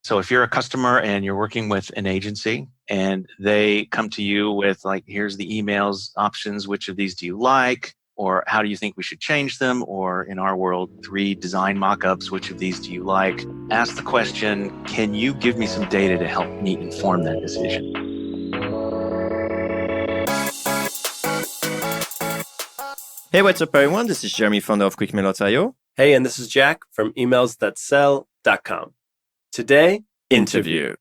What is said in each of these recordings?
So if you're a customer and you're working with an agency and they come to you with like, here's the emails options, which of these do you like? Or how do you think we should change them? Or in our world, 3 design mock-ups, which of these do you like? Ask the question, can you give me some data to help me inform that decision? Hey, what's up, everyone? This is Jeremy, founder of QuickMail.io. Hey, and this is Jack from emailsthatsell.com. Today, interview.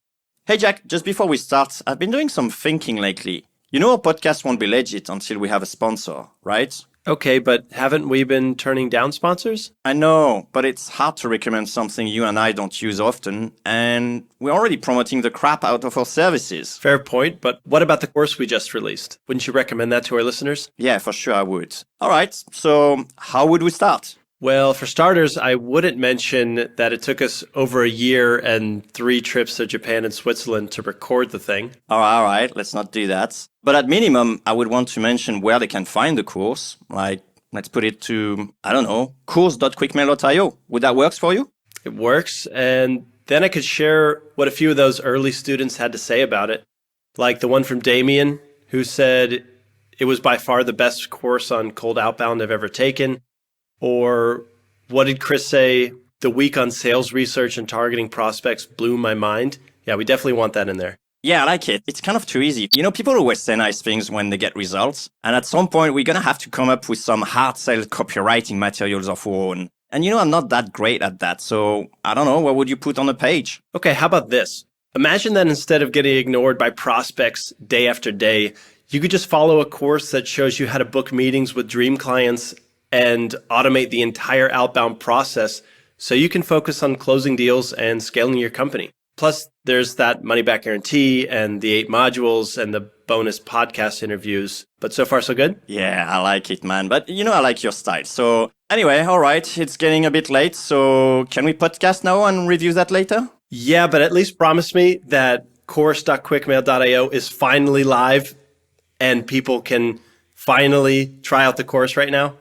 Hey, Jack, just before we start, I've been doing some thinking lately. You know, our podcast won't be legit until we have a sponsor, right? Okay, but haven't we been turning down sponsors? I know, but it's hard to recommend something you and I don't use often, and we're already promoting the crap out of our services. Fair point, but what about the course we just released? Wouldn't you recommend that to our listeners? Yeah, for sure I would. All right, so how would we start? Well, for starters, I wouldn't mention that it took us over a year and 3 trips to Japan and Switzerland to record the thing. All right, let's not do that. But at minimum, I would want to mention where they can find the course. Like, let's put it to, I don't know, course.quickmail.io. Would that work for you? It works, and then I could share what a few of those early students had to say about it. Like the one from Damien, who said it was by far the best course on cold outbound I've ever taken. Or what did Chris say? The week on sales research and targeting prospects blew my mind. Yeah, we definitely want that in there. Yeah, I like it. It's kind of too easy. You know, people always say nice things when they get results. And at some point, we're going to have to come up with some hard sell copywriting materials of our own. And you know, I'm not that great at that. So I don't know, what would you put on the page? Okay, how about this? Imagine that instead of getting ignored by prospects day after day, you could just follow a course that shows you how to book meetings with dream clients and automate the entire outbound process so you can focus on closing deals and scaling your company. Plus, there's that money-back guarantee and the 8 modules and the bonus podcast interviews. But so far, so good? Yeah, I like it, man. But you know, I like your style. So anyway, all right, it's getting a bit late. So can we podcast now and review that later? Yeah, but at least promise me that course.quickmail.io is finally live and people can finally try out the course right now.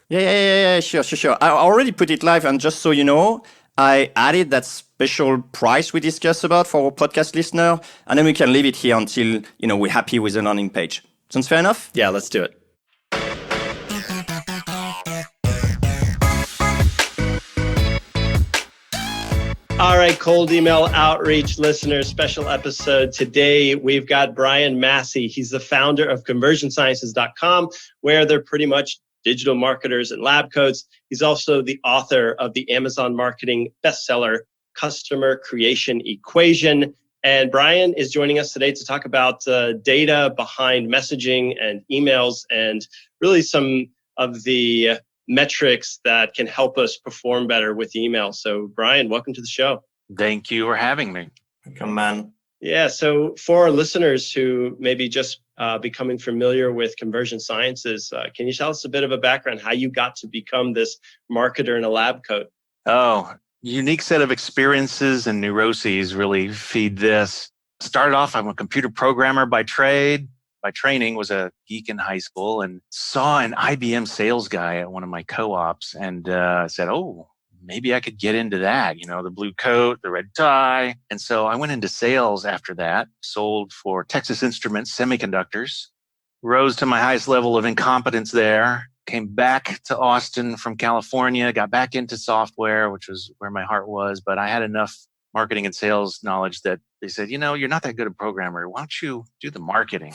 Yeah, sure. I already put it live, and just so you know, I added that special price we discussed about for our podcast listener, and then we can leave it here until, you know, we're happy with the landing page. Sounds fair enough? Yeah, let's do it. All right, cold email outreach listeners, special episode. Today, we've got Brian Massey. He's the founder of conversionsciences.com, where they're pretty much digital marketers and lab coats. He's also the author of the Amazon marketing bestseller, Customer Creation Equation. And Brian is joining us today to talk about data behind messaging and emails and really some of the metrics that can help us perform better with email. So Brian, welcome to the show. Thank you for having me. Welcome, man. Yeah, so for our listeners who may be just becoming familiar with conversion sciences, can you tell us a bit of a background, how you got to become this marketer in a lab coat? Oh, unique set of experiences and neuroses really feed this. Started off, I'm a computer programmer by trade. By training, was a geek in high school and saw an IBM sales guy at one of my co-ops and said, oh, maybe I could get into that, you know, the blue coat, the red tie. And so I went into sales after that, sold for Texas Instruments semiconductors, rose to my highest level of incompetence there, came back to Austin from California, got back into software, which was where my heart was. But I had enough marketing and sales knowledge that they said, you know, you're not that good a programmer. Why don't you do the marketing?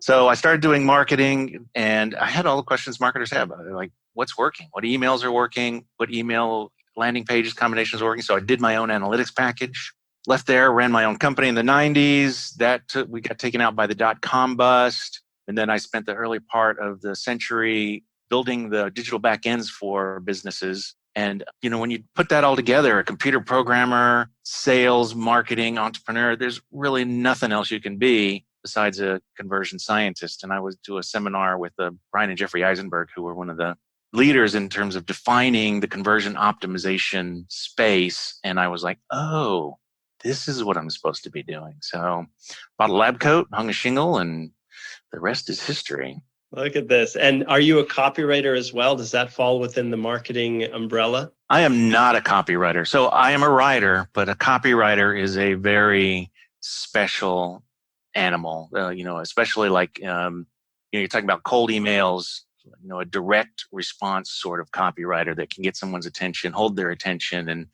So I started doing marketing and I had all the questions marketers have. Like, what's working? What emails are working? What email landing pages combinations are working? So I did my own analytics package, left there, ran my own company in the 90s. We got taken out by the dot-com bust. And then I spent the early part of the century building the digital backends for businesses. And, you know, when you put that all together, a computer programmer, sales, marketing, entrepreneur, there's really nothing else you can be besides a conversion scientist. And I was do a seminar with Brian and Jeffrey Eisenberg, who were one of the leaders in terms of defining the conversion optimization space. And I was like, oh, this is what I'm supposed to be doing. So bought a lab coat, hung a shingle, and the rest is history. Look at this. And are you a copywriter as well? Does that fall within the marketing umbrella? I am not a copywriter. So I am a writer, but a copywriter is a very special animal, especially like, you're talking about cold emails, a direct response sort of copywriter that can get someone's attention, hold their attention, and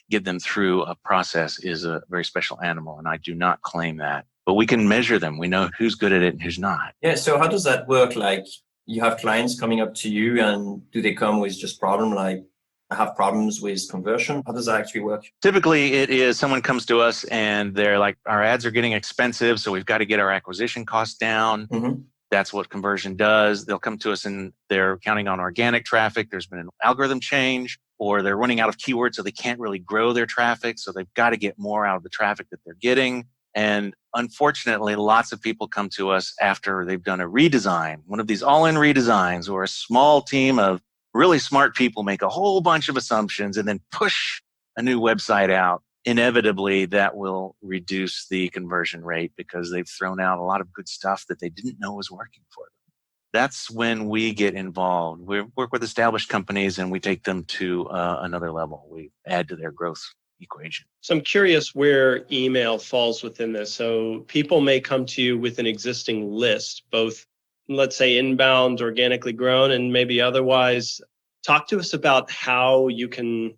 get them through a process is a very special animal. And I do not claim that, but we can measure them. We know who's good at it and who's not. Yeah. So how does that work? Like you have clients coming up to you and do they come with just problem like I have problems with conversion? How does that actually work? Typically, it is someone comes to us and they're like, our ads are getting expensive, so we've got to get our acquisition costs down. Mm-hmm. That's what conversion does. They'll come to us and they're counting on organic traffic. There's been an algorithm change, or they're running out of keywords, so they can't really grow their traffic. So they've got to get more out of the traffic that they're getting. And unfortunately, lots of people come to us after they've done a redesign, one of these all-in redesigns, or a small team of really smart people make a whole bunch of assumptions and then push a new website out. Inevitably, that will reduce the conversion rate because they've thrown out a lot of good stuff that they didn't know was working for them. That's when we get involved. We work with established companies and we take them to another level. We add to their growth equation. So I'm curious where email falls within this. So people may come to you with an existing list, both, let's say, inbound, organically grown, and maybe otherwise. Talk to us about how you can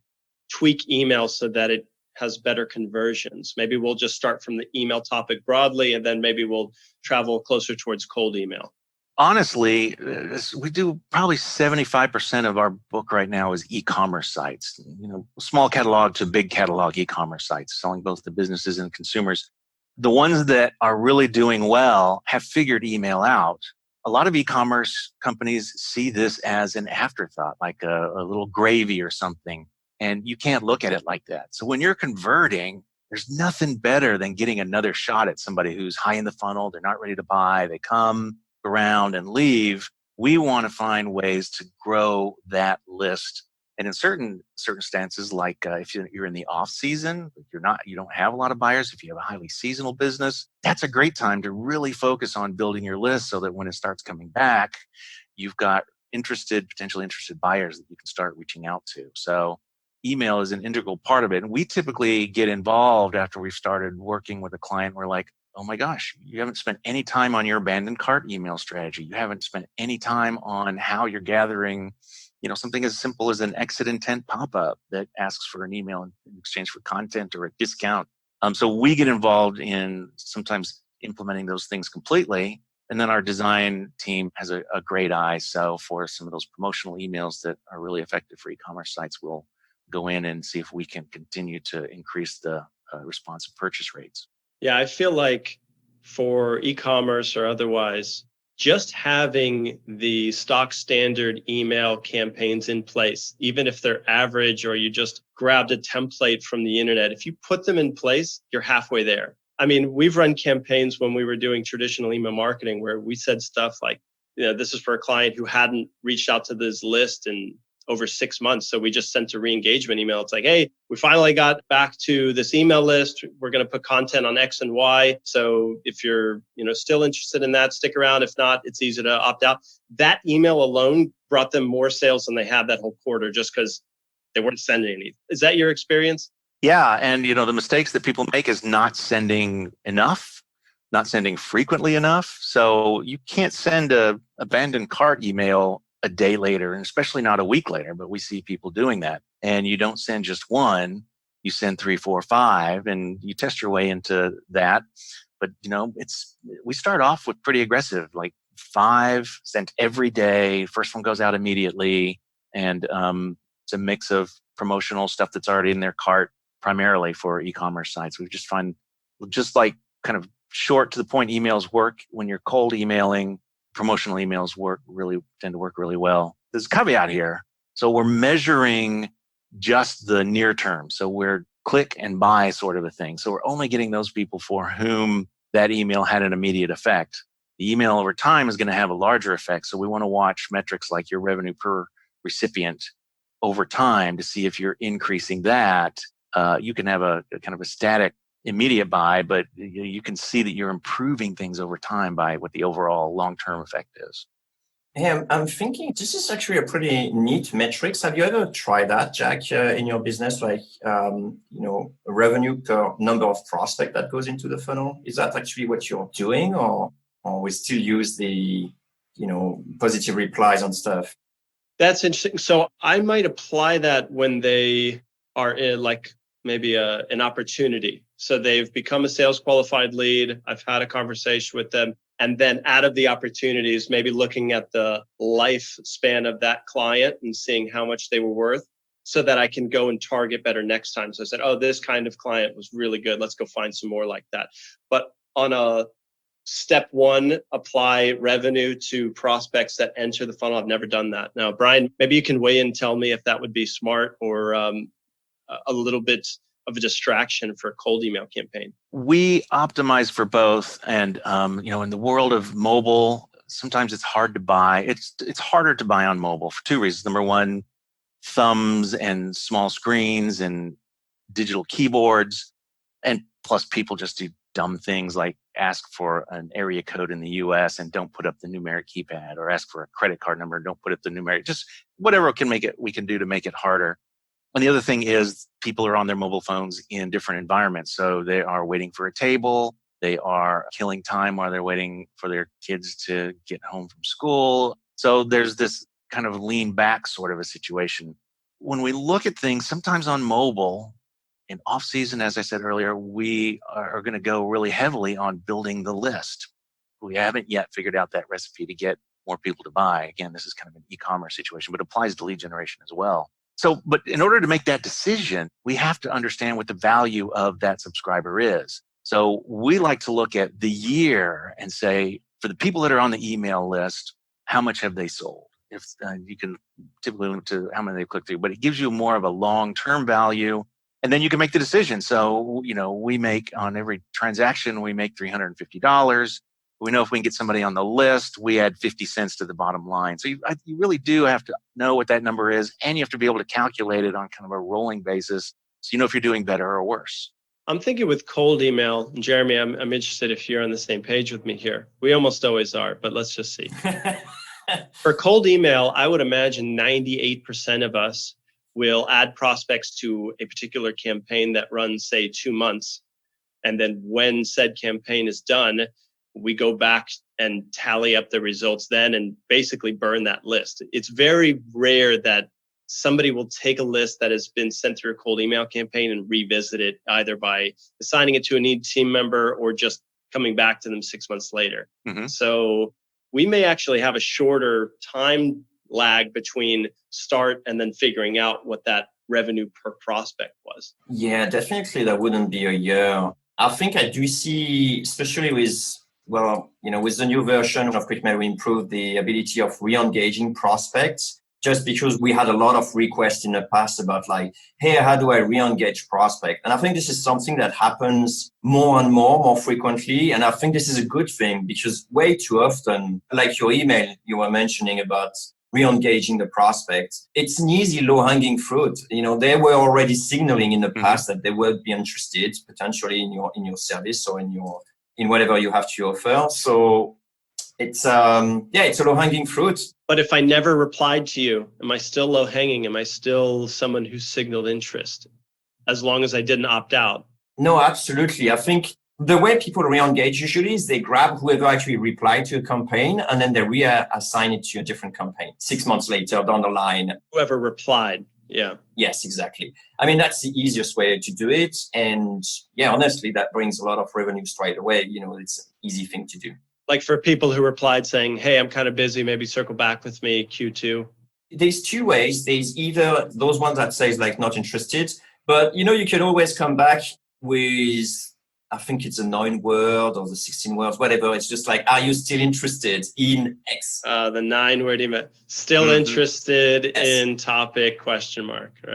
tweak email so that it has better conversions. Maybe we'll just start from the email topic broadly, and then maybe we'll travel closer towards cold email. Honestly, we do probably 75% of our book right now is e-commerce sites, small catalog to big catalog e-commerce sites, selling both to businesses and consumers. The ones that are really doing well have figured email out. A lot of e-commerce companies see this as an afterthought, like a little gravy or something. And you can't look at it like that. So when you're converting, there's nothing better than getting another shot at somebody who's high in the funnel. They're not ready to buy. They come around and leave. We want to find ways to grow that list. And in certain circumstances, like if you're in the off season, you don't have a lot of buyers. If you have a highly seasonal business, that's a great time to really focus on building your list so that when it starts coming back, you've got potentially interested buyers that you can start reaching out to. So email is an integral part of it. And we typically get involved after we've started working with a client. We're like, oh my gosh, you haven't spent any time on your abandoned cart email strategy. You haven't spent any time on how you're gathering, something as simple as an exit intent pop-up that asks for an email in exchange for content or a discount. So we get involved in sometimes implementing those things completely. And then our design team has a great eye. So for some of those promotional emails that are really effective for e-commerce sites, we'll go in and see if we can continue to increase the responsive purchase rates. Yeah, I feel like for e-commerce or otherwise, just having the stock standard email campaigns in place, even if they're average or you just grabbed a template from the internet, if you put them in place, you're halfway there. I mean, we've run campaigns when we were doing traditional email marketing where we said stuff like, this is for a client who hadn't reached out to this list in over 6 months. So we just sent a re-engagement email. It's like, hey, we finally got back to this email list. We're going to put content on X and Y. So if you're, still interested in that, stick around. If not, it's easy to opt out. That email alone brought them more sales than they had that whole quarter just because they weren't sending anything. Is that your experience? Yeah. And, the mistakes that people make is not sending enough, not sending frequently enough. So you can't send a abandoned cart email a day later, and especially not a week later, but we see people doing that. And you don't send just one, you send 3, 4, 5, and you test your way into that. But, we start off with pretty aggressive, like 5 sent every day. First one goes out immediately. And it's a mix of promotional stuff that's already in their cart, primarily for e-commerce sites. We just find just like kind of short to the point emails work when you're cold emailing. Promotional emails tend to work really well. There's a caveat here. So we're measuring just the near term. So we're click and buy sort of a thing. So we're only getting those people for whom that email had an immediate effect. The email over time is going to have a larger effect. So we want to watch metrics like your revenue per recipient over time to see if you're increasing that. You can have a kind of a static immediate buy, but you can see that you're improving things over time by what the overall long-term effect is. Hey, I'm thinking this is actually a pretty neat metrics. Have you ever tried that, Jack, in your business? Like, revenue per number of prospect that goes into the funnel. Is that actually what you're doing, or we still use the, positive replies and stuff? That's interesting. So I might apply that when they are in like maybe an opportunity. So they've become a sales qualified lead. I've had a conversation with them. And then out of the opportunities, maybe looking at the lifespan of that client and seeing how much they were worth so that I can go and target better next time. So I said, oh, this kind of client was really good. Let's go find some more like that. But on a step one, apply revenue to prospects that enter the funnel. I've never done that. Now, Brian, maybe you can weigh in and tell me if that would be smart or a little bit of a distraction for a cold email campaign. We optimize for both. And, in the world of mobile, sometimes it's hard to buy. It's harder to buy on mobile for two reasons. Number one, thumbs and small screens and digital keyboards. And plus people just do dumb things like ask for an area code in the US and don't put up the numeric keypad, or ask for a credit card number and don't put up the numeric, just whatever we can do to make it harder. And the other thing is people are on their mobile phones in different environments. So they are waiting for a table. They are killing time while they're waiting for their kids to get home from school. So there's this kind of lean back sort of a situation. When we look at things, sometimes on mobile, in off season, as I said earlier, we are going to go really heavily on building the list. We haven't yet figured out that recipe to get more people to buy. Again, this is kind of an e-commerce situation, but applies to lead generation as well. So, but in order to make that decision, we have to understand what the value of that subscriber is. So we like to look at the year and say, for the people that are on the email list, how much have they sold? If you can typically look to how many they've clicked through, but it gives you more of a long-term value. And then you can make the decision. So, we make on every transaction, we make $350. We know if we can get somebody on the list, we add 50 cents to the bottom line. So you really do have to know what that number is, and you have to be able to calculate it on kind of a rolling basis. So you know if you're doing better or worse. I'm thinking with cold email, Jeremy, I'm interested if you're on the same page with me here. We almost always are, but let's just see. For cold email, I would imagine 98% of us will add prospects to a particular campaign that runs, say, 2 months. And then when said campaign is done, we go back and tally up the results then and basically burn that list. It's very rare that somebody will take a list that has been sent through a cold email campaign and revisit it either by assigning it to a need team member or just coming back to them 6 months later. Mm-hmm. So we may actually have a shorter time lag between start and then figuring out what that revenue per prospect was. Yeah, definitely that wouldn't be a year. I think I do see, especially with the new version of QuickMail, we improved the ability of re-engaging prospects, just because we had a lot of requests in the past about like, hey, how do I re-engage prospect? And I think this is something that happens more and more frequently. And I think this is a good thing, because way too often, like your email you were mentioning about re-engaging the prospects, it's an easy low-hanging fruit. They were already signaling in the past that they would be interested potentially in your service or in whatever you have to offer. So it's a low-hanging fruit. But if I never replied to you, am I still low-hanging? Am I still someone who signaled interest as long as I didn't opt out? No, absolutely. I think the way people re-engage usually is they grab whoever actually replied to a campaign and then they reassign it to a different campaign 6 months later down the line. Whoever replied. Yeah. Yes, exactly. I mean, that's the easiest way to do it. And yeah, honestly, that brings a lot of revenue straight away. It's an easy thing to do. Like for people who replied saying, hey, I'm kind of busy, maybe circle back with me Q2. There's two ways. There's either those ones that says like not interested, but you can always come back with, I think it's a 9-word or the 16 words, whatever. It's just like, are you still interested in X? The 9-word email. Still interested in topic ? Right?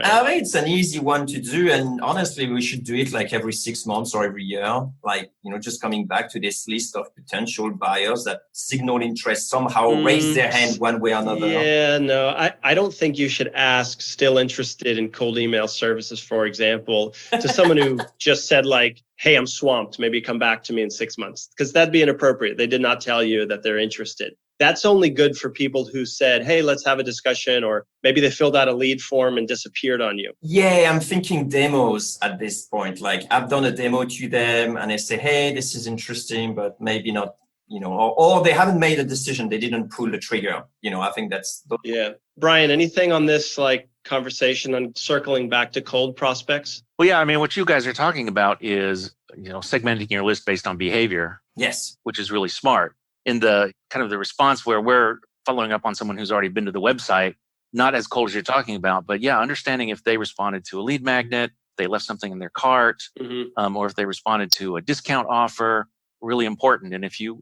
I mean, it's an easy one to do. And honestly, we should do it like every 6 months or every year. Like, just coming back to this list of potential buyers that signal interest, somehow raise their hand one way or another. Yeah, no, I don't think you should ask still interested in cold email services, for example, to someone who just said like, hey, I'm swamped, maybe come back to me in 6 months, because that'd be inappropriate. They did not tell you that they're interested. that's only good for people who said, hey, let's have a discussion, or maybe they filled out a lead form and disappeared on you. Yeah, I'm thinking demos at this point. Like I've done a demo to them and they say, hey, this is interesting, but maybe not, or they haven't made a decision. They didn't pull the trigger. I think that's. Yeah. Brian, anything on this like conversation on circling back to cold prospects? Well, yeah, I mean, what you guys are talking about is, segmenting your list based on behavior. Yes. Which is really smart. In the kind of the response where we're following up on someone who's already been to the website, not as cold as you're talking about, but yeah, understanding if they responded to a lead magnet, they left something in their cart, or if they responded to a discount offer, really important. And if you're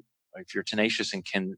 tenacious and can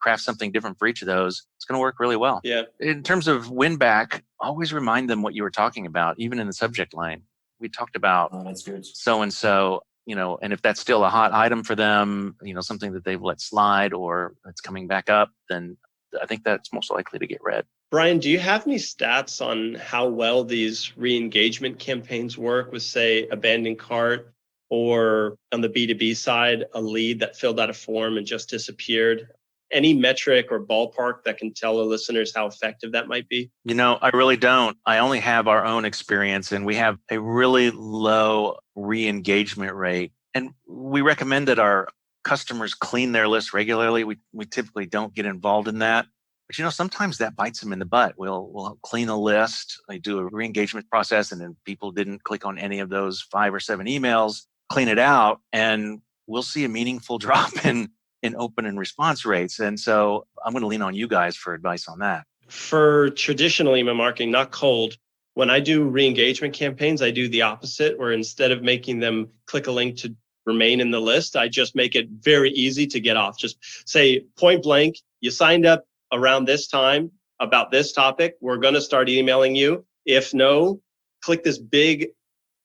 craft something different for each of those, it's going to work really well. Yeah. In terms of win back, always remind them what you were talking about, even in the subject line. We talked about that's good. So-and-so, and if that's still a hot item for them, something that they've let slide or it's coming back up, then I think that's most likely to get read. Brian, do you have any stats on how well these re-engagement campaigns work with, say, abandoned cart, or on the B2B side, a lead that filled out a form and just disappeared? Any metric or ballpark that can tell the listeners how effective that might be? I really don't. I only have our own experience, and we have a really low re-engagement rate. And we recommend that our customers clean their list regularly. We typically don't get involved in that. But sometimes that bites them in the butt. We'll clean a list, they do a re-engagement process, and then people didn't click on any of those 5 or 7 emails, clean it out, and we'll see a meaningful drop in open and response rates. And so I'm going to lean on you guys for advice on that. For traditional email marketing, not cold, when I do re-engagement campaigns, I do the opposite, where instead of making them click a link to remain in the list, I just make it very easy to get off. Just say point blank, you signed up around this time about this topic. We're going to start emailing you. If no, click this big,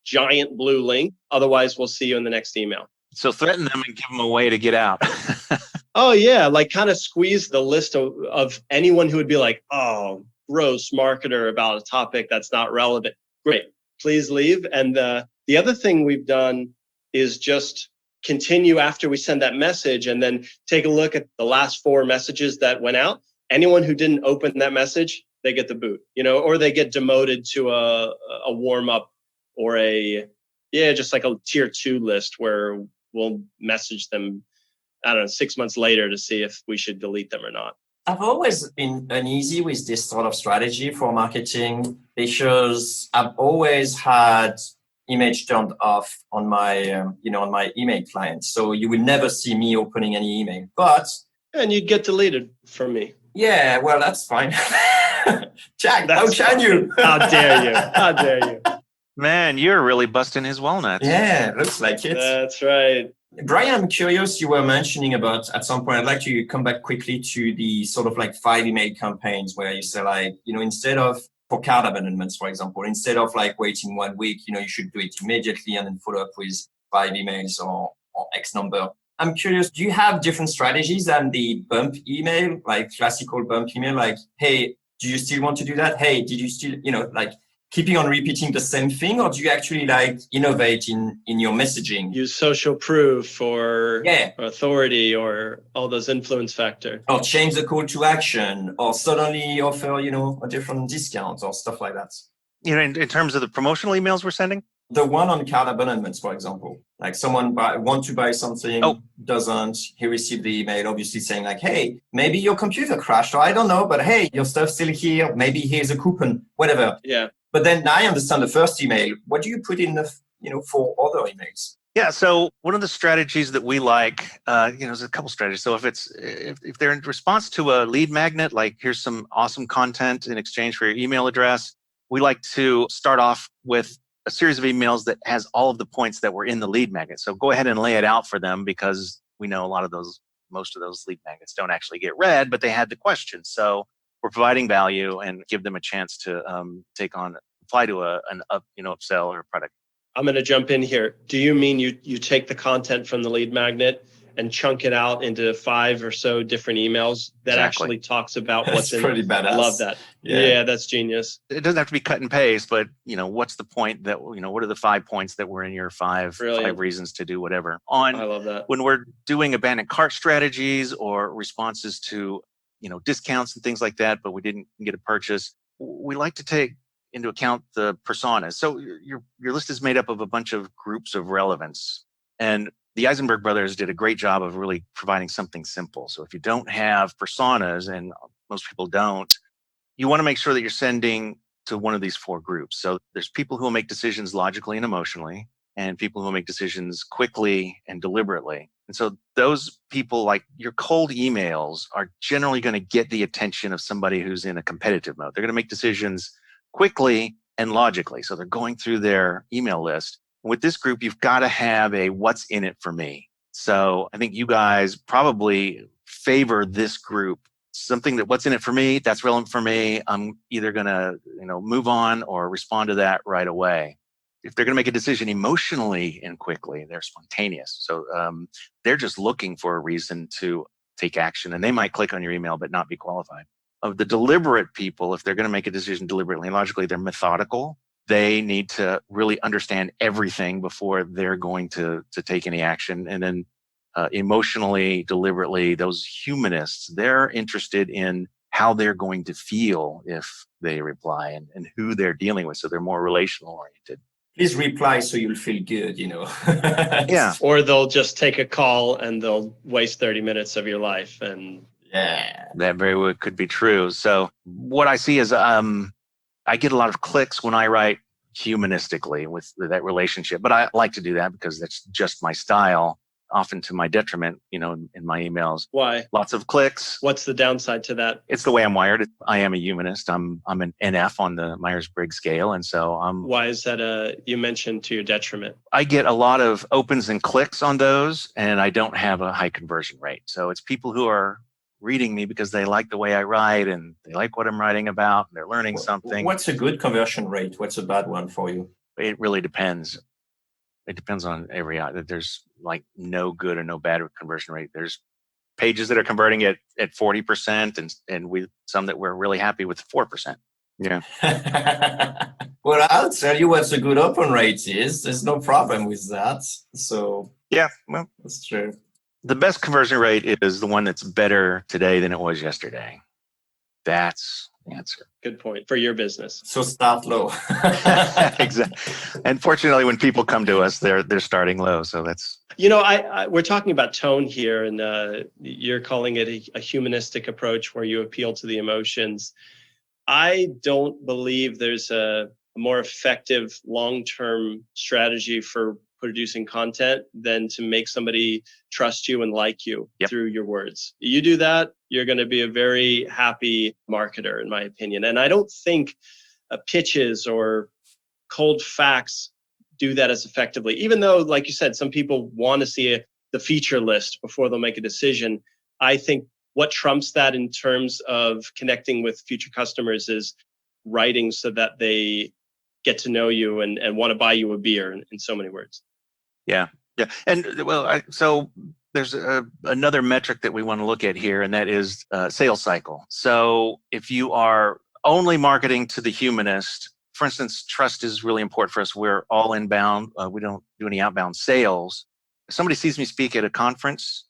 giant blue link. Otherwise, we'll see you in the next email. So threaten them and give them a way to get out. Oh, yeah. Like kind of squeeze the list of anyone who would be like, oh, gross marketer about a topic that's not relevant. Great. Please leave. And the other thing we've done is just continue after we send that message and then take a look at the last 4 messages that went out. Anyone who didn't open that message, they get the boot, or they get demoted to a warm up or just like a tier 2 list where we'll message them, 6 months later to see if we should delete them or not. I've always been uneasy with this sort of strategy for marketing because I've always had image turned off on my, on my email client. So you will never see me opening any email, and you'd get deleted from me. Yeah, well, that's fine. Jack, how can you? How dare you? How dare you? Man, you're really busting his walnuts. Yeah, looks like it. That's right. Brian, I'm curious, you were mentioning about at some point, I'd like to come back quickly to the sort of like 5 email campaigns where you say like, instead of for card abandonments, for example, instead of like waiting 1 week, you should do it immediately and then follow up with 5 emails or X number. I'm curious, do you have different strategies than the bump email, like classical bump email? Like, hey, do you still want to do that? Hey, did you still, like keeping on repeating the same thing? Or do you actually like innovate in your messaging? Use social proof or authority or all those influence factors. Or change the call to action or suddenly offer, a different discount or stuff like that. In terms of the promotional emails we're sending? The one on card abandonments, for example, like someone want to buy something, doesn't, he received the email obviously saying like, hey, maybe your computer crashed or I don't know, but hey, your stuff's still here. Maybe here's a coupon, whatever. Yeah. But then I understand the first email. What do you put in the, for other emails? Yeah. So one of the strategies that we like, there's a couple strategies. So if they're in response to a lead magnet, like here's some awesome content in exchange for your email address, we like to start off with a series of emails that has all of the points that were in the lead magnet. So go ahead and lay it out for them because we know most of those lead magnets don't actually get read, but they had the question. So we're providing value and give them a chance to apply to an upsell or product. I'm going to jump in here. Do you mean you take the content from the lead magnet and chunk it out into 5 or so different emails that actually talks about what's in pretty badass. I love that. Yeah, that's genius. It doesn't have to be cut and paste, but what's the point that, what are the 5 points that were in your five reasons to do whatever? I love that. When we're doing abandoned cart strategies or responses to, discounts and things like that, but we didn't get a purchase, we like to take into account the personas. So your list is made up of a bunch of groups of relevance. And the Eisenberg brothers did a great job of really providing something simple. So if you don't have personas, and most people don't, you want to make sure that you're sending to one of these 4 groups. So there's people who will make decisions logically and emotionally, and people who will make decisions quickly and deliberately. And so those people, like your cold emails, are generally going to get the attention of somebody who's in a competitive mode. They're going to make decisions quickly and logically. So they're going through their email list. With this group, you've got to have a what's in it for me. So I think you guys probably favor this group. Something that what's in it for me, that's relevant for me. I'm either going to, move on or respond to that right away. If they're going to make a decision emotionally and quickly, they're spontaneous. So they're just looking for a reason to take action, and they might click on your email but not be qualified. Of the deliberate people, if they're going to make a decision deliberately and logically, they're methodical. They need to really understand everything before they're going to take any action. And then emotionally, deliberately, those humanists, they're interested in how they're going to feel if they reply and who they're dealing with. So they're more relational oriented. Please reply so you'll feel good, Yeah. Or they'll just take a call and they'll waste 30 minutes of your life. And that very well could be true. So what I see is I get a lot of clicks when I write humanistically with that relationship, but I like to do that because that's just my style, often to my detriment, in my emails. Why? Lots of clicks. What's the downside to that? It's the way I'm wired. I am a humanist. I'm an NF on the Myers-Briggs scale. And so Why is that you mentioned to your detriment? I get a lot of opens and clicks on those, and I don't have a high conversion rate. So it's people who are reading me because they like the way I write and they like what I'm writing about and they're learning something. What's a good conversion rate? What's a bad one for you? It really depends. It depends on every, there's like no good or no bad conversion rate. There's pages that are converting at 40% and we some that we're really happy with 4%. Yeah. Well, I'll tell you what's a good open rate is. There's no problem with that. So yeah, well, that's true. The best conversion rate is the one that's better today than it was yesterday. That's the answer. Good point for your business. So start low. Exactly. And fortunately, when people come to us, they're starting low. So that's. We're talking about tone here, and you're calling it a humanistic approach where you appeal to the emotions. I don't believe there's a more effective long-term strategy for producing content than to make somebody trust you and like you through your words. You do that, you're going to be a very happy marketer, in my opinion. And I don't think pitches or cold facts do that as effectively, even though, like you said, some people want to see the feature list before they'll make a decision. I think what trumps that in terms of connecting with future customers is writing so that they get to know you and want to buy you a beer, in so many words. Yeah. And so there's another metric that we want to look at here, and that is sales cycle. So if you are only marketing to the humanist, for instance, trust is really important for us. We're all inbound. We don't do any outbound sales. If somebody sees me speak at a conference,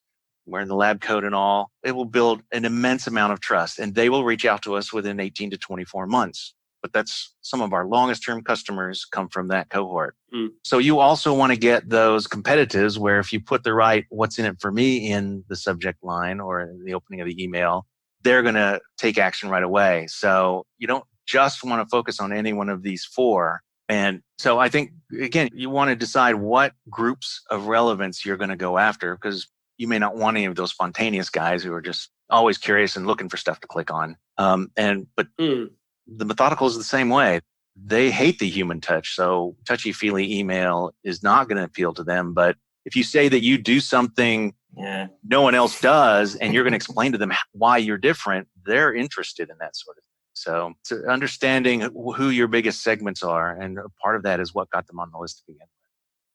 wearing the lab coat and all, it will build an immense amount of trust, and they will reach out to us within 18 to 24 months. But that's some of our longest term customers come from that cohort. So you also want to get those competitives where if you put the right what's in it for me in the subject line or in the opening of the email, they're going to take action right away. So you don't just want to focus on any one of these 4. And so I think, again, you want to decide what groups of relevance you're going to go after, because you may not want any of those spontaneous guys who are just always curious and looking for stuff to click on. The methodical is the same way. They hate the human touch. So touchy-feely email is not going to appeal to them. But if you say that you do something no one else does, and you're going to explain to them why you're different, they're interested in that sort of thing. So it's understanding who your biggest segments are. And part of that is what got them on the list to begin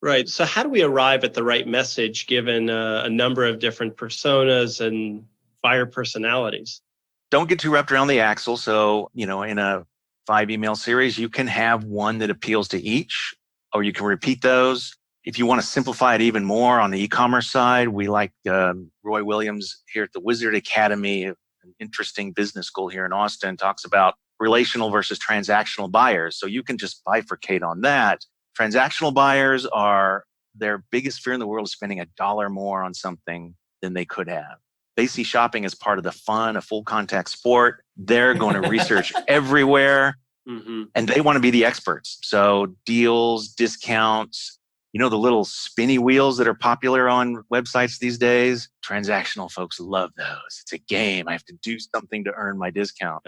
with. Right. So how do we arrive at the right message given a number of different personas and buyer personalities? Don't get too wrapped around the axle. So, in a 5 email series, you can have one that appeals to each, or you can repeat those. If you want to simplify it even more on the e-commerce side, we like Roy Williams here at the Wizard Academy, an interesting business school here in Austin, talks about relational versus transactional buyers. So you can just bifurcate on that. Transactional buyers their biggest fear in the world is spending $1 more on something than they could have. They see shopping as part of the fun, a full contact sport. They're going to research everywhere, and they want to be the experts. So deals, discounts, the little spinny wheels that are popular on websites these days. Transactional folks love those. It's a game. I have to do something to earn my discount.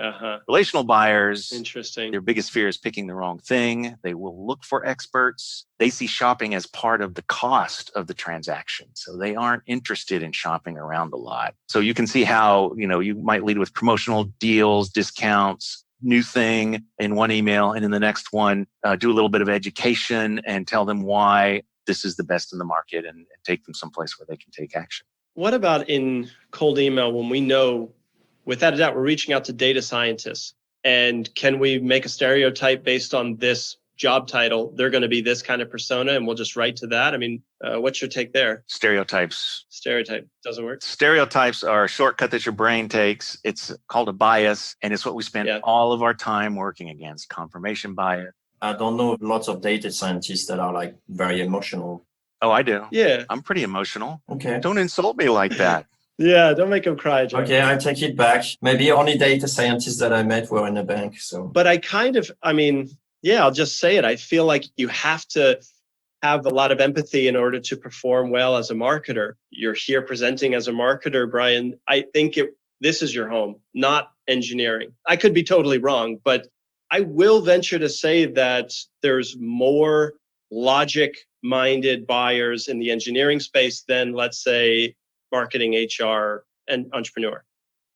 Relational buyers, interesting. Their biggest fear is picking the wrong thing. They will look for experts. They see shopping as part of the cost of the transaction. So they aren't interested in shopping around a lot. So you can see how, you might lead with promotional deals, discounts, new thing in one email, and in the next one, do a little bit of education and tell them why this is the best in the market and take them someplace where they can take action. What about in cold email when we know, without a doubt, we're reaching out to data scientists? And can we make a stereotype based on this job title? They're going to be this kind of persona, and we'll just write to that. I mean, what's your take there? Stereotypes. Stereotype doesn't work. Stereotypes are a shortcut that your brain takes. It's called a bias, and it's what we spend all of our time working against. Confirmation bias. I don't know lots of data scientists that are like very emotional. Oh, I do. Yeah. I'm pretty emotional. Okay. Don't insult me like that. Yeah, don't make them cry, Joe. Okay, I take it back. Maybe only data scientists that I met were in a bank. So, but I'll just say it. I feel like you have to have a lot of empathy in order to perform well as a marketer. You're here presenting as a marketer, Brian. I think this is your home, not engineering. I could be totally wrong, but I will venture to say that there's more logic-minded buyers in the engineering space than, let's say, marketing, HR, and entrepreneur.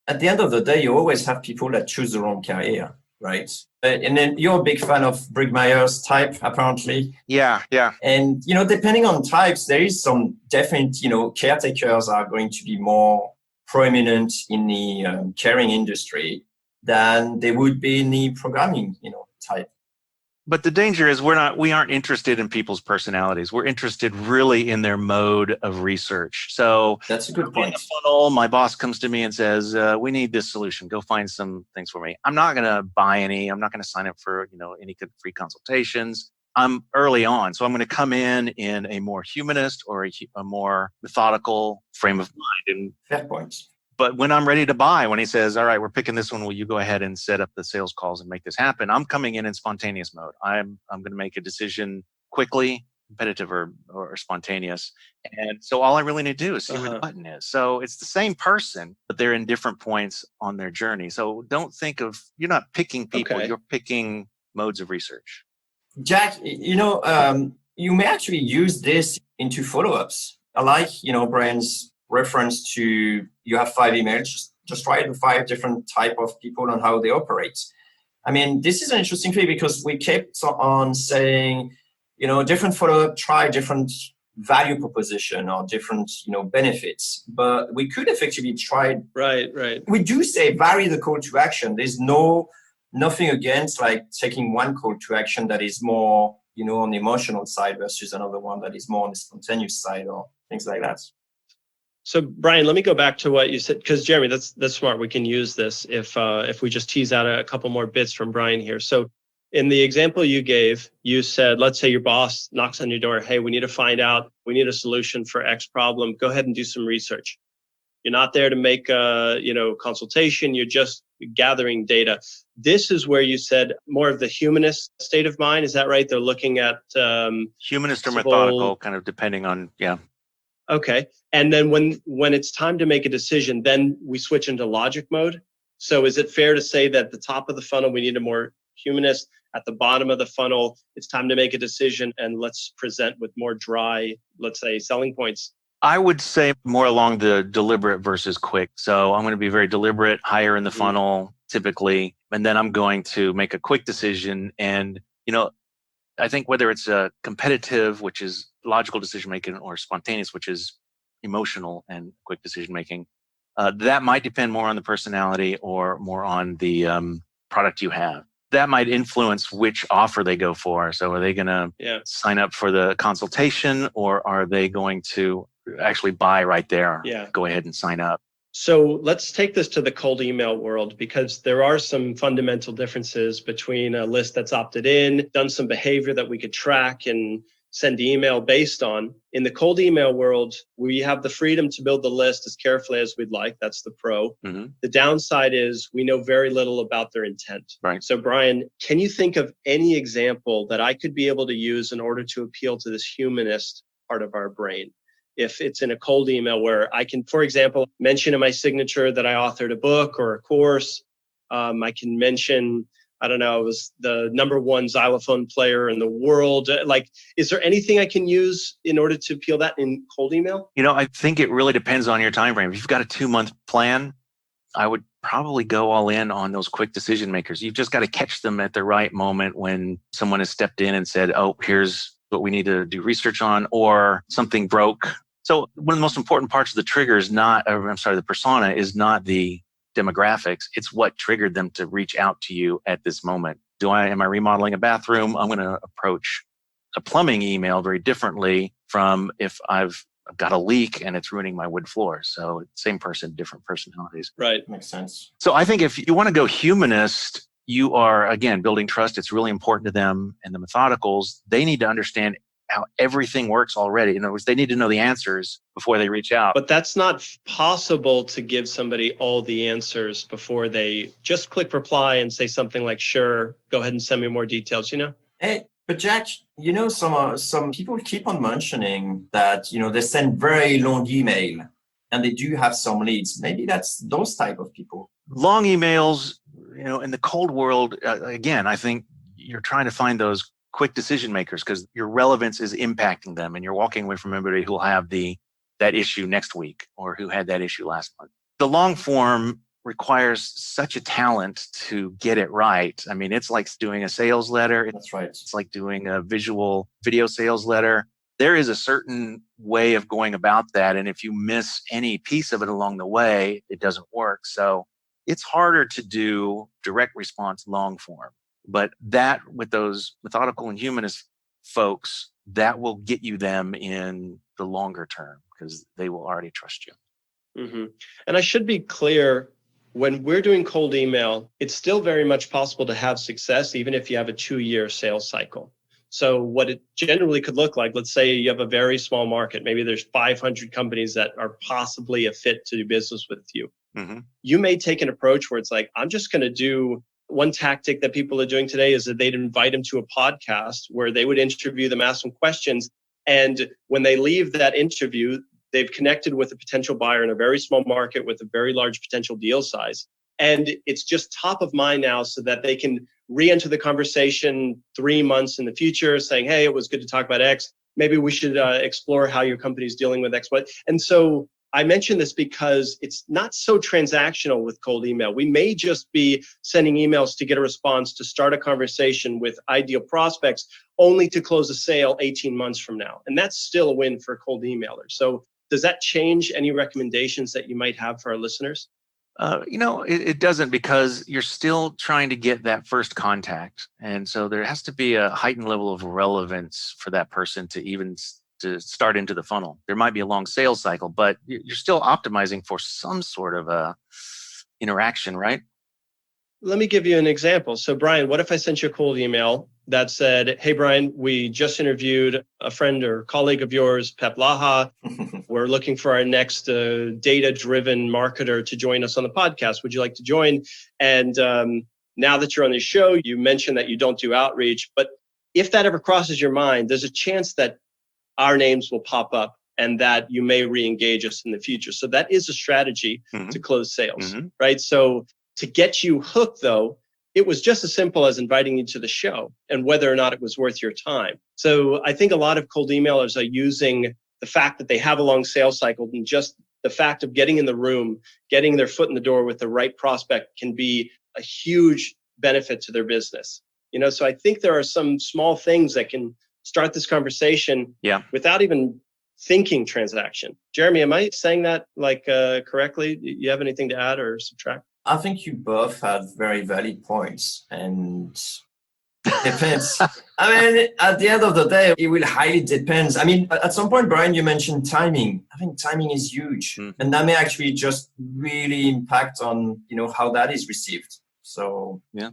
At the end of the day, you always have people that choose the wrong career, right? And then you're a big fan of Brigmeyer's type, apparently. Yeah. And, depending on types, there is some definite, caretakers are going to be more prominent in the caring industry than they would be in the programming, type. But the danger is we aren't interested in people's personalities. We're interested really in their mode of research. So that's a good point. In the funnel, my boss comes to me and says, we need this solution. Go find some things for me. I'm not going to buy any. I'm not going to sign up for, any free consultations. I'm early on. So I'm going to come in a more humanist or a more methodical frame of mind. And fair points. But when I'm ready to buy, when he says, all right, we're picking this one, will you go ahead and set up the sales calls and make this happen? I'm coming in spontaneous mode. I'm going to make a decision quickly, competitive or spontaneous. And so all I really need to do is see where the button is. So it's the same person, but they're in different points on their journey. So don't think you're not picking people, you're picking modes of research. Jack, you may actually use this into follow-ups. I like, Brian's reference to you have 5 emails, just try the 5 different type of people and how they operate. I mean, this is an interesting thing because we kept on saying, different follow-up, try different value proposition or different, benefits, but we could effectively try. Right. We do say vary the call to action. There's nothing against like taking one call to action that is more, on the emotional side versus another one that is more on the spontaneous side or things like that. So, Brian, let me go back to what you said, because Jeremy, that's smart. We can use this if we just tease out a couple more bits from Brian here. So, in the example you gave, you said, let's say your boss knocks on your door. Hey, we need a solution for X problem. Go ahead and do some research. You're not there to make a consultation. You're just gathering data. This is where you said more of the humanist state of mind. Is that right? They're looking at humanist or methodical, kind of depending on Okay. And then when it's time to make a decision, then we switch into logic mode. So is it fair to say that at the top of the funnel, we need a more humanist? At the bottom of the funnel, it's time to make a decision and let's present with more dry, let's say, selling points. I would say more along the deliberate versus quick. So I'm going to be very deliberate, higher in the funnel typically, and then I'm going to make a quick decision. And, I think whether it's a competitive, which is logical decision making, or spontaneous, which is emotional and quick decision making, that might depend more on the personality or more on the product you have. That might influence which offer they go for. So are they going to sign up for the consultation, or are they going to actually buy right there? Go ahead and sign up. So let's take this to the cold email world, because there are some fundamental differences between a list that's opted in, done some behavior that we could track and send email based on. In the cold email world, we have the freedom to build the list as carefully as we'd like. That's the pro. Mm-hmm. The downside is we know very little about their intent. Right. So Brian, can you think of any example that I could be able to use in order to appeal to this humanist part of our brain? If it's in a cold email where I can, for example, mention in my signature that I authored a book or a course. I can mention, I don't know, I was the #1 xylophone player in the world. Like, is there anything I can use in order to appeal that in cold email? I think it really depends on your time frame. If you've got a 2-month plan, I would probably go all in on those quick decision makers. You've just got to catch them at the right moment when someone has stepped in and said, oh, here's what we need to do research on, or something broke. So one of the most important parts of the trigger is the persona is not the demographics. It's what triggered them to reach out to you at this moment. Am I remodeling a bathroom? I'm going to approach a plumbing email very differently from if I've got a leak and it's ruining my wood floor. So same person, different personalities. Right. Makes sense. So I think if you want to go humanist, you are, again, building trust. It's really important to them. And the methodicals, they need to understand how everything works already. In other words, they need to know the answers before they reach out. But that's not possible to give somebody all the answers before they just click reply and say something like, sure, go ahead and send me more details, Hey, but Jack, some people keep on mentioning that, they send very long email and they do have some leads. Maybe that's those type of people. Long emails, in the cold world, again, I think you're trying to find those quick decision makers because your relevance is impacting them, and you're walking away from everybody who'll have that issue next week or who had that issue last month. The long form requires such a talent to get it right. I mean, it's like doing a sales letter. That's right. It's like doing a visual video sales letter. There is a certain way of going about that. And if you miss any piece of it along the way, it doesn't work. So it's harder to do direct response long form. But that, with those methodical and humanist folks, that will get you them in the longer term because they will already trust you. Mm-hmm. And I should be clear, when we're doing cold email, it's still very much possible to have success, even if you have a 2-year sales cycle. So what it generally could look like, let's say you have a very small market, maybe there's 500 companies that are possibly a fit to do business with you. Mm-hmm. You may take an approach where it's like, I'm just going to do. One tactic that people are doing today is that they'd invite them to a podcast where they would interview them, ask them questions. And when they leave that interview, they've connected with a potential buyer in a very small market with a very large potential deal size. And it's just top of mind now so that they can re-enter the conversation 3 months in the future saying, hey, it was good to talk about X. Maybe we should explore how your company is dealing with X. And so I mention this because it's not so transactional with cold email. We may just be sending emails to get a response, to start a conversation with ideal prospects, only to close a sale 18 months from now. And that's still a win for a cold emailer. So does that change any recommendations that you might have for our listeners? It doesn't, because you're still trying to get that first contact. And so there has to be a heightened level of relevance for that person to start into the funnel. There might be a long sales cycle, but you're still optimizing for some sort of a interaction, right? Let me give you an example. So Brian, what if I sent you a cold email that said, hey, Brian, we just interviewed a friend or colleague of yours, Pep Laha. We're looking for our next data-driven marketer to join us on the podcast. Would you like to join? And now that you're on the show, you mentioned that you don't do outreach, but if that ever crosses your mind, there's a chance that our names will pop up and that you may re-engage us in the future. So that is a strategy to close sales, right? So to get you hooked, though, it was just as simple as inviting you to the show and whether or not it was worth your time. So I think a lot of cold emailers are using the fact that they have a long sales cycle, and just the fact of getting in the room, getting their foot in the door with the right prospect can be a huge benefit to their business. So I think there are some small things that can start this conversation without even thinking transaction. Jeremy, am I saying that correctly? You have anything to add or subtract? I think you both had very valid points, and depends. I mean, at the end of the day, it will highly depends. I mean, at some point, Brian, you mentioned timing. I think timing is huge, and that may actually just really impact on how that is received. So yeah.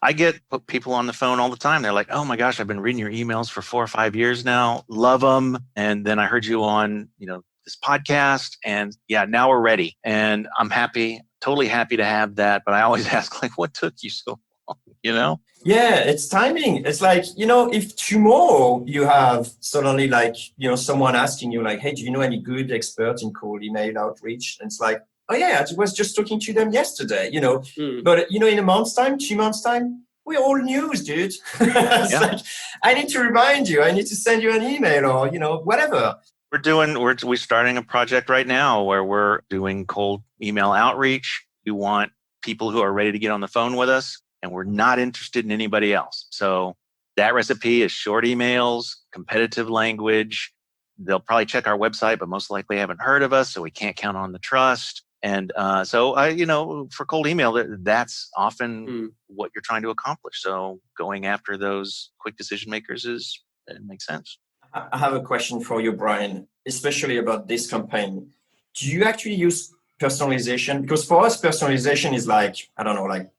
I get people on the phone all the time. They're like, oh my gosh, I've been reading your emails for 4 or 5 years now. Love them. And then I heard you on, this podcast, and now we're ready. And I'm happy, totally happy to have that. But I always ask, what took you so long, Yeah, it's timing. It's like, if tomorrow you have suddenly someone asking you hey, do you know any good experts in cold email outreach? And it's like, oh yeah, I was just talking to them yesterday, But, in a month's time, 2 months' time, we're all news, dude. Like, I need to remind you, I need to send you an email or, whatever. We're starting a project right now where we're doing cold email outreach. We want people who are ready to get on the phone with us, and we're not interested in anybody else. So that recipe is short emails, competitive language. They'll probably check our website, but most likely haven't heard of us, so we can't count on the trust. And for cold email, that's often what you're trying to accomplish. So going after those quick decision makers it makes sense. I have a question for you, Brian, especially about this campaign. Do you actually use personalization? Because for us, personalization is like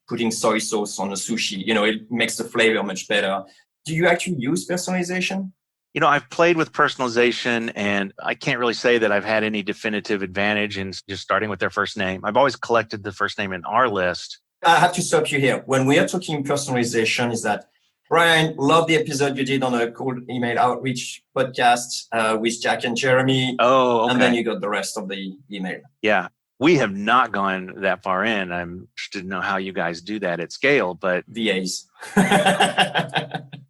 putting soy sauce on a sushi. It makes the flavor much better. Do you actually use personalization? I've played with personalization, and I can't really say that I've had any definitive advantage in just starting with their first name. I've always collected the first name in our list. I have to stop you here. When we are talking personalization, is that, Brian, love the episode you did on a cold email outreach podcast with Jack and Jeremy. Oh, okay. And then you got the rest of the email. Yeah. We have not gone that far in. I'm interested to know how you guys do that at scale, but VAs.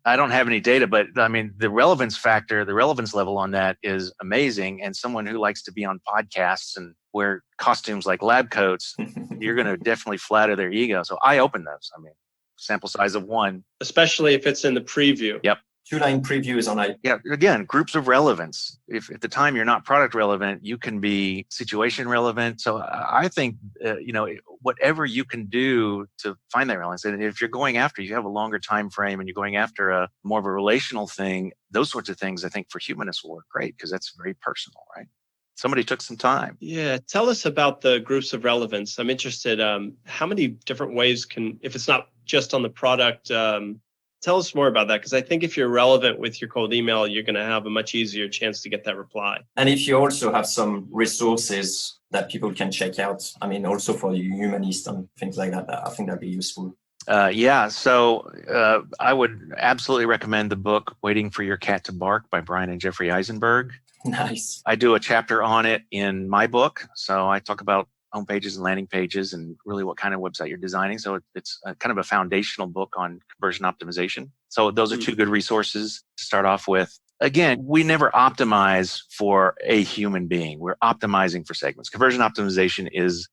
I don't have any data, but I mean, the relevance level on that is amazing. And someone who likes to be on podcasts and wear costumes like lab coats, you're going to definitely flatter their ego. So I open those. I mean, sample size of 1. Especially if it's in the preview. Yep. 2-line preview is on it. Yeah. Again, groups of relevance. If at the time you're not product relevant, you can be situation relevant. So I think, whatever you can do to find that relevance. And if you're going after, you have a longer time frame and you're going after a more of a relational thing, those sorts of things, I think for humanists will work great because that's very personal, right? Somebody took some time. Yeah. Tell us about the groups of relevance. I'm interested. How many different ways if it's not just on the product, tell us more about that, because I think if you're relevant with your cold email, you're going to have a much easier chance to get that reply. And if you also have some resources that people can check out, I mean, also for the humanist and things like that, I think that'd be useful. So I would absolutely recommend the book Waiting for Your Cat to Bark by Brian and Jeffrey Eisenberg. Nice. I do a chapter on it in my book. So I talk about homepages and landing pages and really what kind of website you're designing. So it's kind of a foundational book on conversion optimization. So those are 2 good resources to start off with. Again, we never optimize for a human being. We're optimizing for segments. Conversion optimization is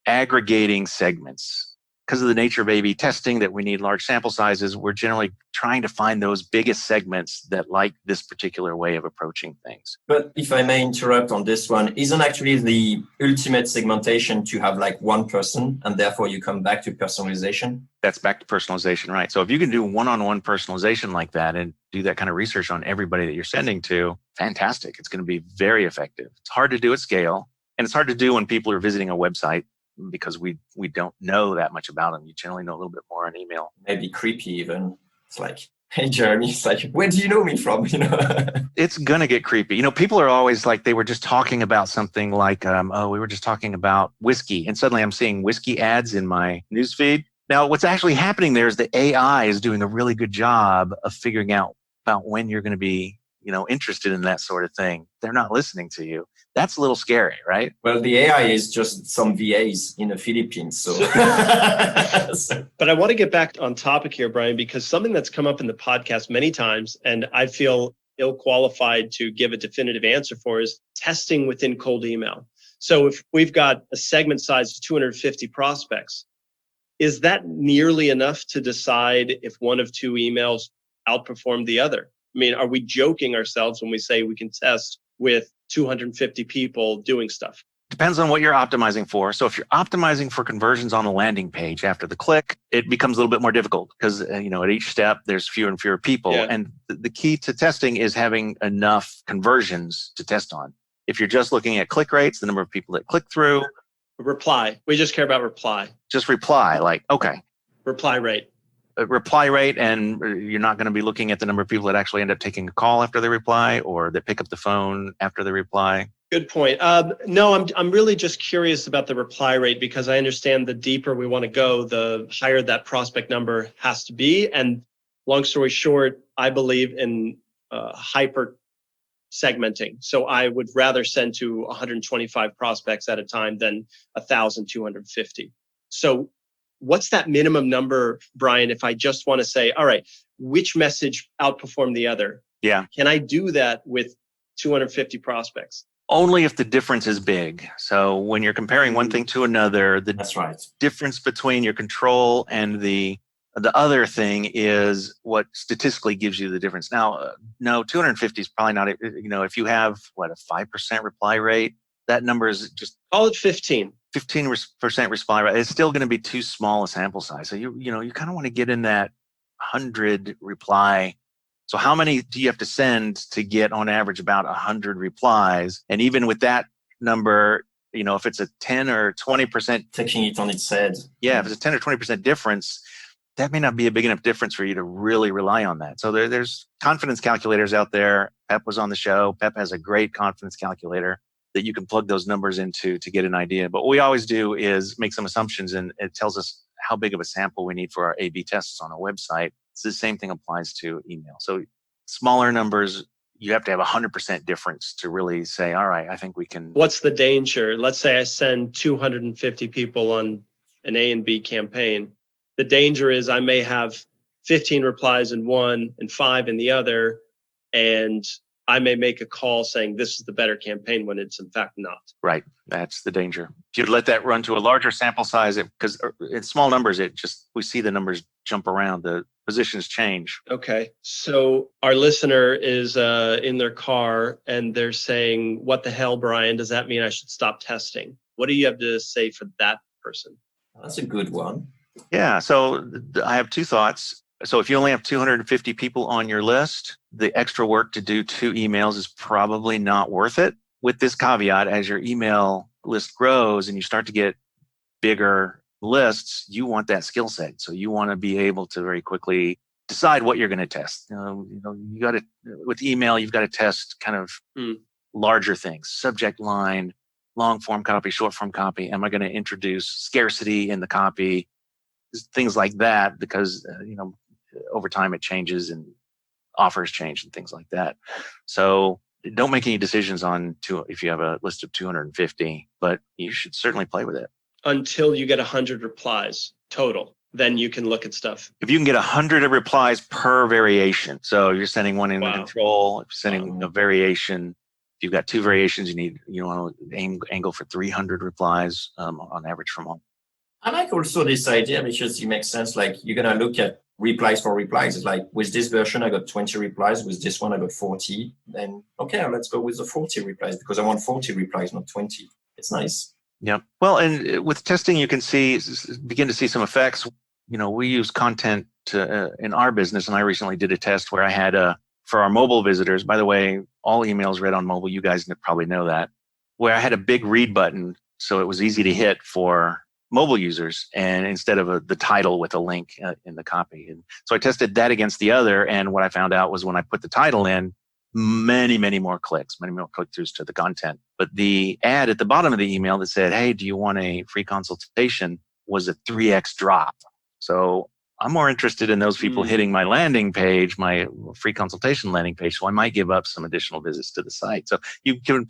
aggregating segments. Because of the nature of A/B testing, that we need large sample sizes, we're generally trying to find those biggest segments that like this particular way of approaching things. But if I may interrupt on this one, isn't actually the ultimate segmentation to have one person, and therefore you come back to personalization? That's back to personalization, right? So if you can do one-on-one personalization like that and do that kind of research on everybody that you're sending to, fantastic. It's going to be very effective. It's hard to do at scale, and it's hard to do when people are visiting a website, because we don't know that much about them. You generally know a little bit more on email. Maybe creepy even. It's like, hey, Jeremy, it's like, where do you know me from? It's going to get creepy. People are always like, they were just talking about something like, we were just talking about whiskey. And suddenly I'm seeing whiskey ads in my newsfeed. Now, what's actually happening there is the AI is doing a really good job of figuring out about when you're going to be interested in that sort of thing. They're not listening to you. That's a little scary, right? Well, the AI is just some VAs in the Philippines. So, but I want to get back on topic here, Brian, because something that's come up in the podcast many times, and I feel ill-qualified to give a definitive answer for, is testing within cold email. So if we've got a segment size of 250 prospects, Is that nearly enough to decide if one of two emails outperformed the other? I mean, are we joking ourselves when we say we can test with 250 people doing stuff? Depends on what you're optimizing for. So if you're optimizing for conversions on the landing page after the click, it becomes a little bit more difficult because, at each step, there's fewer and fewer people. Yeah. And the key to testing is having enough conversions to test on. If you're just looking at click rates, the number of people that click through. Reply. We just care about reply. Just reply, like, okay. Reply rate. Reply rate, and you're not going to be looking at the number of people that actually end up taking a call after they reply or that pick up the phone after they reply. Good point. No, I'm really just curious about the reply rate because I understand the deeper we want to go, the higher that prospect number has to be. And long story short, I believe in hyper segmenting. So I would rather send to 125 prospects at a time than 1,250. So what's that minimum number, Brian, if I just want to say, all right, which message outperformed the other? Yeah. Can I do that with 250 prospects? Only if the difference is big. So when you're comparing one thing to another, That's right. difference between your control and the other thing is what statistically gives you the difference. Now, no, 250 is probably not, if you have, a 5% reply rate, that number is just... Call it 15. 15% reply rate. It's still going to be too small a sample size. So you kind of want to get in that 100 reply. So how many do you have to send to get on average about 100 replies? And even with that number, if it's a 10 or 20%, Taking it on its head. Yeah, if it's a 10 or 20% difference, that may not be a big enough difference for you to really rely on that. So there's confidence calculators out there. Pep was on the show. Pep has a great confidence calculator that you can plug those numbers into to get an idea. But what we always do is make some assumptions, and it tells us how big of a sample we need for our A/B tests on a website. It's the same thing applies to email. So smaller numbers, you have to have 100% difference to really say, all right, I think we can. What's the danger? Let's say I send 250 people on an A and B campaign. The danger is I may have 15 replies in one and 5 in the other, and I may make a call saying this is the better campaign when it's in fact not. Right. That's the danger. If you let that run to a larger sample size, because in small numbers, we see the numbers jump around, the positions change. Okay. So our listener is in their car and they're saying, what the hell, Brian? Does that mean I should stop testing? What do you have to say for that person? That's a good one. Yeah. So I have two thoughts. So if you only have 250 people on your list, the extra work to do 2 emails is probably not worth it. With this caveat, as your email list grows and you start to get bigger lists, you want that skill set. So you want to be able to very quickly decide what you're going to test. You got to, with email, you've got to test kind of larger things, subject line, long form copy, short form copy. Am I going to introduce scarcity in the copy? Things like that, because, over time it changes and offers change and things like that. So don't make any decisions if you have a list of 250, but you should certainly play with it. Until you get 100 replies total, then you can look at stuff. If you can get 100 replies per variation, so you're sending one in the control, if you're sending a variation, if you've got 2 variations, you want to angle for 300 replies on average from all. I like also this idea because it makes sense. Like you're going to look at replies for replies. It's like with this version, I got 20 replies. With this one, I got 40. Then, okay, let's go with the 40 replies because I want 40 replies, not 20. It's nice. Yeah. Well, and with testing, you can begin to see some effects. We use content in our business, and I recently did a test where I had for our mobile visitors. By the way, all emails read on mobile. You guys probably know that. Where I had a big read button, so it was easy to hit for mobile users, and instead of the title with a link in the copy. And so I tested that against the other, and what I found out was when I put the title in, many more click-throughs to the content. But the ad at the bottom of the email that said, hey, do you want a free consultation, was a 3x drop. So I'm more interested in those people hitting my landing page, my free consultation landing page. So I might give up some additional visits to the site. So you can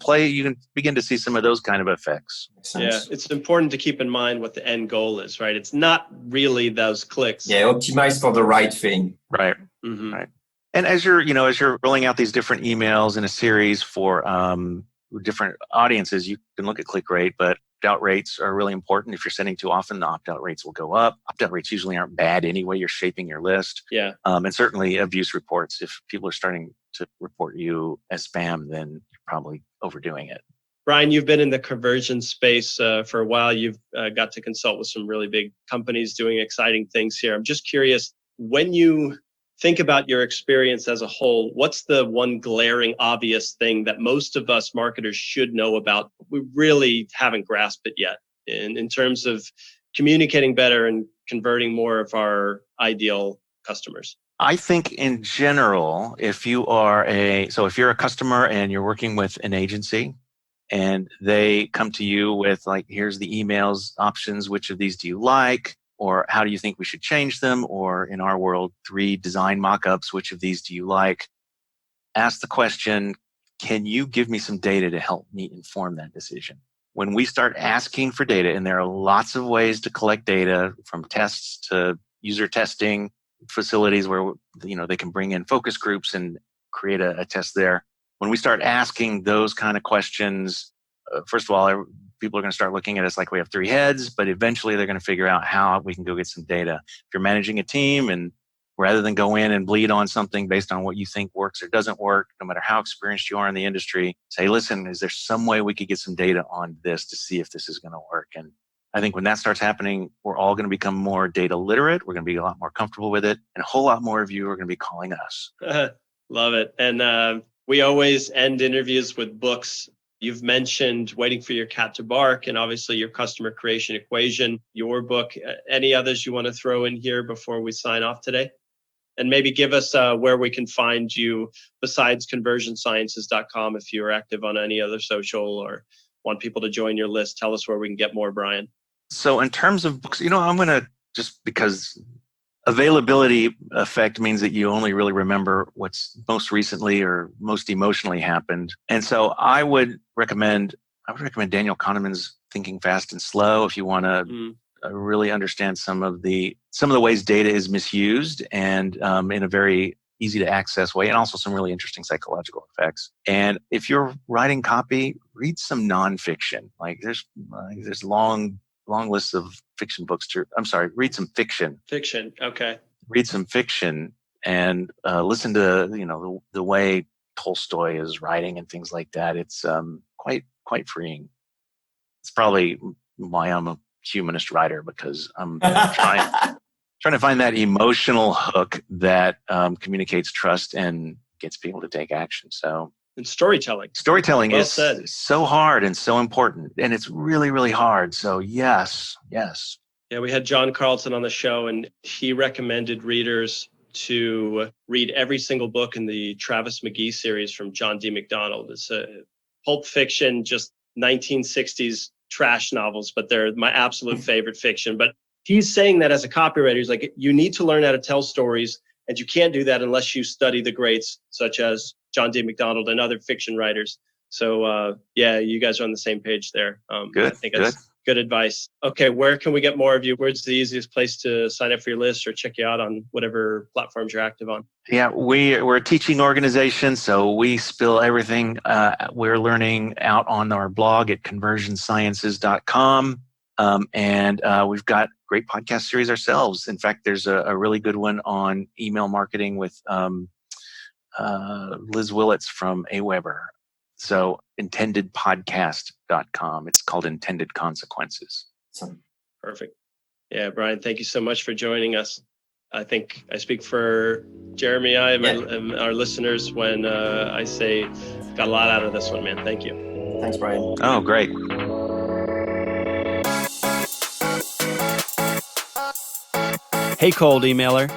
begin to see some of those kind of effects. Yeah, it's important to keep in mind what the end goal is, right? It's not really those clicks. Yeah, optimize for the right thing. Right. Mm-hmm. Right. And as you're rolling out these different emails in a series for different audiences, you can look at click rate, but opt-out rates are really important. If you're sending too often, the opt-out rates will go up. Opt-out rates usually aren't bad anyway. You're shaping your list. Yeah. And certainly abuse reports. If people are starting to report you as spam, then you're probably overdoing it. Brian, you've been in the conversion space for a while. You've got to consult with some really big companies doing exciting things here. I'm just curious, when you think about your experience as a whole, what's the one glaring obvious thing that most of us marketers should know about? We really haven't grasped it yet in terms of communicating better and converting more of our ideal customers. I think in general, if you're a customer and you're working with an agency and they come to you with like, here's the emails options, which of these do you like? Or how do you think we should change them? Or in our world, 3 design mock-ups, which of these do you like? Ask the question, can you give me some data to help me inform that decision? When we start asking for data, and there are lots of ways to collect data, from tests to user testing, facilities where they can bring in focus groups and create a test there. When we start asking those kind of questions, first of all, people are going to start looking at us like we have 3 heads, but eventually they're going to figure out how we can go get some data. If you're managing a team, and rather than go in and bleed on something based on what you think works or doesn't work, no matter how experienced you are in the industry, say, listen, is there some way we could get some data on this to see if this is going to work? And I think when that starts happening, we're all going to become more data literate. We're going to be a lot more comfortable with it. And a whole lot more of you are going to be calling us. Love it. And we always end interviews with books. You've mentioned Waiting for Your Cat to Bark, and obviously your Customer Creation Equation, your book. Any others you want to throw in here before we sign off today? And maybe give us where we can find you besides conversionsciences.com if you're active on any other social or want people to join your list. Tell us where we can get more, Brian. So in terms of books, I'm going to, just because availability effect means that you only really remember what's most recently or most emotionally happened. And so I would recommend Daniel Kahneman's Thinking Fast and Slow if you want to really understand some of the ways data is misused, and in a very easy to access way, and also some really interesting psychological effects. And if you're writing copy, read some nonfiction. Like there's long lists of fiction books read some fiction. Fiction, okay. Read some fiction and listen to the way Tolstoy is writing and things like that. It's quite freeing. It's probably why I'm a humanist writer, because I'm trying to find that emotional hook that communicates trust and gets people to take action. So, and storytelling well is said. So hard and so important, and it's really, really hard. So yes. Yeah, we had John Carlton on the show, and he recommended readers to read every single book in the Travis McGee series from John D. McDonald. It's a pulp fiction, just 1960s trash novels, but they're my absolute favorite fiction. But he's saying that as a copywriter, he's like, you need to learn how to tell stories, and you can't do that unless you study the greats, such as John D. McDonald and other fiction writers. So, you guys are on the same page there. Good. I think that's good advice. Okay, where can we get more of you? Where's the easiest place to sign up for your list or check you out on whatever platforms you're active on? Yeah, we're a teaching organization, so we spill everything we're learning out on our blog at conversionsciences.com. And we've got great podcast series ourselves. In fact, there's a really good one on email marketing with Liz Willits from AWeber. So intendedpodcast.com. It's called Intended Consequences. Perfect. Yeah, Brian, thank you so much for joining us. I think I speak for Jeremy and our listeners when I say got a lot out of this one, man. Thank you. Thanks, Brian. Oh, great. Hey, cold emailer.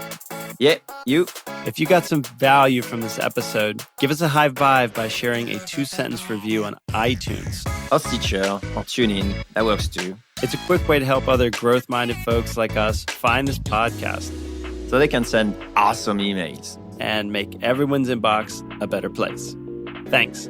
Yeah, you. If you got some value from this episode, give us a high five by sharing a 2-sentence review on iTunes. Or Stitcher, or TuneIn. That works too. It's a quick way to help other growth-minded folks like us find this podcast, so they can send awesome emails and make everyone's inbox a better place. Thanks.